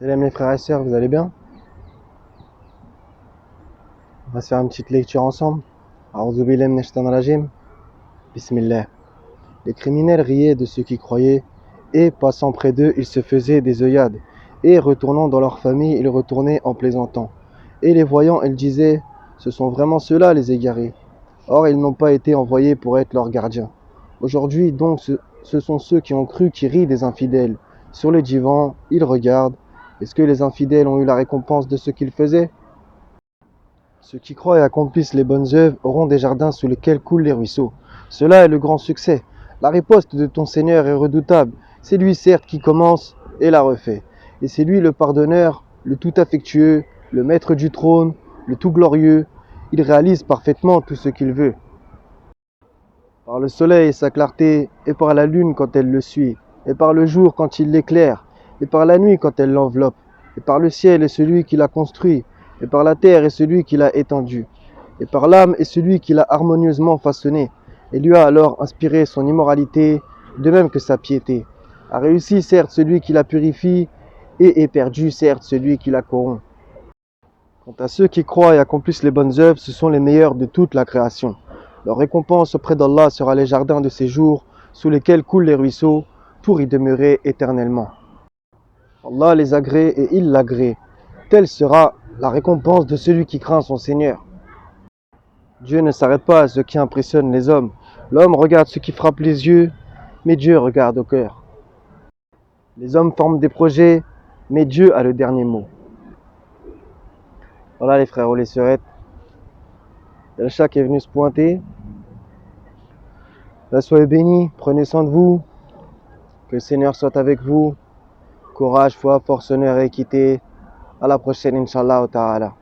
Salam les frères et sœurs, vous allez bien? On va se faire une petite lecture ensemble. A'udhu billahi minash shaitanir rajim. Bismillah. Les criminels riaient de ceux qui croyaient, et passant près d'eux, ils se faisaient des œillades, et retournant dans leur famille, ils retournaient en plaisantant. Et les voyant, ils disaient, ce sont vraiment ceux-là les égarés. Or, ils n'ont pas été envoyés pour être leurs gardiens. Aujourd'hui, donc, ce sont ceux qui ont cru qui rient des infidèles. Sur le divan, ils regardent. Est-ce que les infidèles ont eu la récompense de ce qu'ils faisaient? Ceux qui croient et accomplissent les bonnes œuvres auront des jardins sous lesquels coulent les ruisseaux. Cela est le grand succès. La riposte de ton Seigneur est redoutable. C'est lui certes qui commence et la refait. Et c'est lui le pardonneur, le tout affectueux, le maître du trône, le tout glorieux. Il réalise parfaitement tout ce qu'il veut. Par le soleil et sa clarté, et par la lune quand elle le suit, et par le jour quand il l'éclaire, et par la nuit quand elle l'enveloppe, et par le ciel et celui qui l'a construit, et par la terre et celui qui l'a étendue, et par l'âme et celui qui l'a harmonieusement façonné, et lui a alors inspiré son immoralité, de même que sa piété. A réussi certes celui qui la purifie, et est perdu certes celui qui la corrompt. Quant à ceux qui croient et accomplissent les bonnes œuvres, ce sont les meilleurs de toute la création. Leur récompense auprès d'Allah sera les jardins de séjour sous lesquels coulent les ruisseaux pour y demeurer éternellement. Allah les agrée et il l'agrée. Telle sera la récompense de celui qui craint son Seigneur. Dieu ne s'arrête pas à ce qui impressionne les hommes. L'homme regarde ce qui frappe les yeux, mais Dieu regarde au cœur. Les hommes forment des projets, mais Dieu a le dernier mot. Voilà les frères ou les sœurettes. El Chak est venu se pointer. Soyez bénis, prenez soin de vous. Que le Seigneur soit avec vous. Courage, foi, force, honneur et équité. À la prochaine, Inch'Allah ta'ala.